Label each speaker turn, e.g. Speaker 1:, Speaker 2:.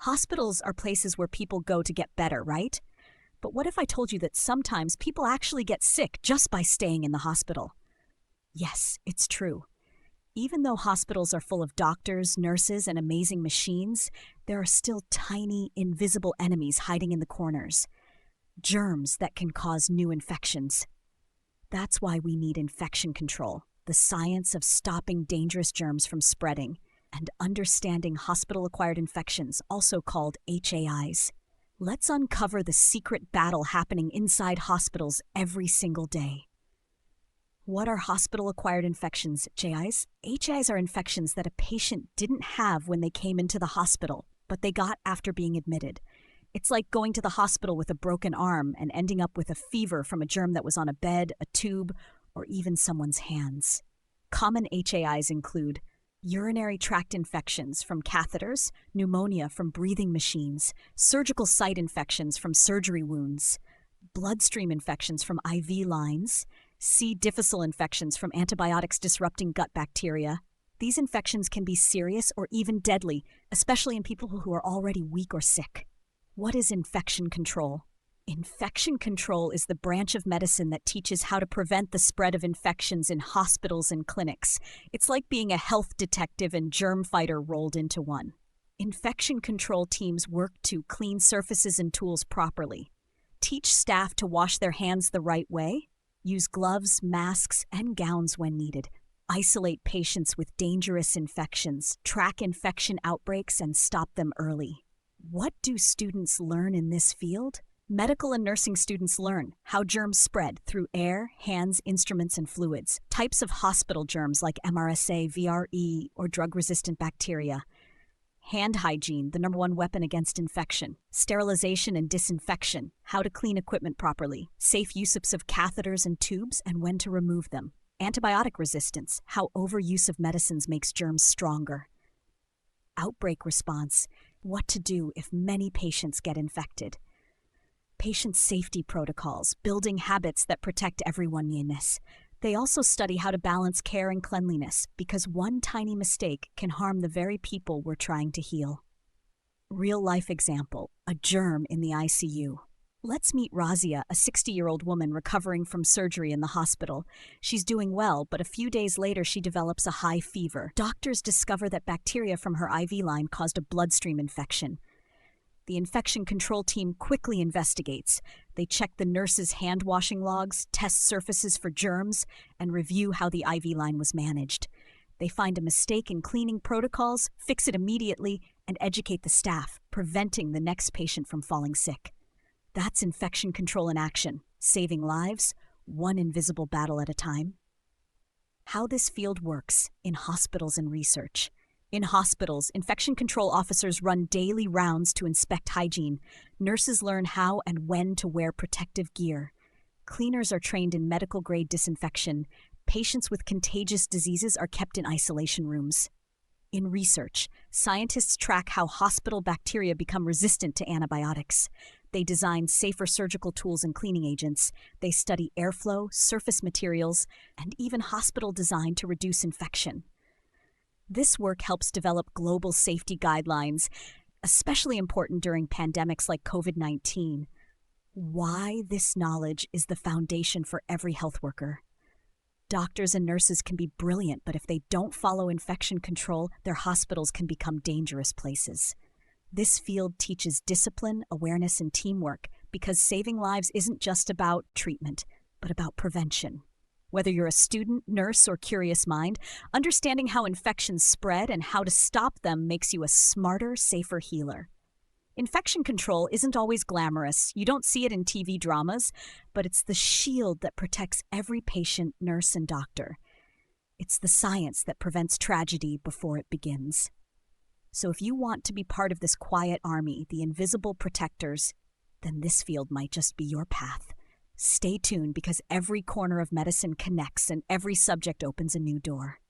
Speaker 1: Hospitals are places where people go to get better, right? But what if I told you that sometimes people actually get sick just by staying in the hospital? Yes, it's true. Even though hospitals are full of doctors, nurses, and amazing machines, there are still tiny, invisible enemies hiding in the corners. Germs that can cause new infections. That's why we need infection control, the science of stopping dangerous germs from spreading, and understanding hospital-acquired infections, also called HAIs. Let's uncover the secret battle happening inside hospitals every single day. What are hospital-acquired infections, HAIs? HAIs are infections that a patient didn't have when they came into the hospital, but they got after being admitted. It's like going to the hospital with a broken arm and ending up with a fever from a germ that was on a bed, a tube, or even someone's hands. Common HAIs include urinary tract infections from catheters, pneumonia from breathing machines, surgical site infections from surgery wounds, bloodstream infections from IV lines, C. difficile infections from antibiotics disrupting gut bacteria. These infections can be serious or even deadly, especially in people who are already weak or sick. What is infection control? Infection control is the branch of medicine that teaches how to prevent the spread of infections in hospitals and clinics. It's like being a health detective and germ fighter rolled into one. Infection control teams work to clean surfaces and tools properly, teach staff to wash their hands the right way, use gloves, masks, and gowns when needed, isolate patients with dangerous infections, track infection outbreaks, and stop them early. What do students learn in this field? Medical and nursing students learn how germs spread through air, hands, instruments, and fluids, types of hospital germs like MRSA, VRE, or drug-resistant bacteria, hand hygiene, the #1 weapon against infection, sterilization and disinfection, how to clean equipment properly, safe use of catheters and tubes and when to remove them, antibiotic resistance, how overuse of medicines makes germs stronger, outbreak response, what to do if many patients get infected, patient safety protocols, building habits that protect everyone in this. They also study how to balance care and cleanliness, because one tiny mistake can harm the very people we're trying to heal. Real-life example, a germ in the ICU. Let's meet Razia, a 60-year-old woman recovering from surgery in the hospital. She's doing well, but a few days later she develops a high fever. Doctors discover that bacteria from her IV line caused a bloodstream infection. The infection control team quickly investigates. They check the nurse's hand-washing logs, test surfaces for germs, and review how the IV line was managed. They find a mistake in cleaning protocols, fix it immediately, and educate the staff, preventing the next patient from falling sick. That's infection control in action, saving lives, one invisible battle at a time. How this field works in hospitals and research. In hospitals, infection control officers run daily rounds to inspect hygiene. Nurses learn how and when to wear protective gear. Cleaners are trained in medical-grade disinfection. Patients with contagious diseases are kept in isolation rooms. In research, scientists track how hospital bacteria become resistant to antibiotics. They design safer surgical tools and cleaning agents. They study airflow, surface materials, and even hospital design to reduce infection. This work helps develop global safety guidelines, especially important during pandemics like COVID-19. Why this knowledge is the foundation for every health worker. Doctors and nurses can be brilliant, but if they don't follow infection control, their hospitals can become dangerous places. This field teaches discipline, awareness, and teamwork, because saving lives isn't just about treatment, but about prevention. Whether you're a student, nurse, or curious mind, understanding how infections spread and how to stop them makes you a smarter, safer healer. Infection control isn't always glamorous. You don't see it in TV dramas, but it's the shield that protects every patient, nurse, and doctor. It's the science that prevents tragedy before it begins. So if you want to be part of this quiet army, the invisible protectors, then this field might just be your path. Stay tuned, because every corner of medicine connects and every subject opens a new door.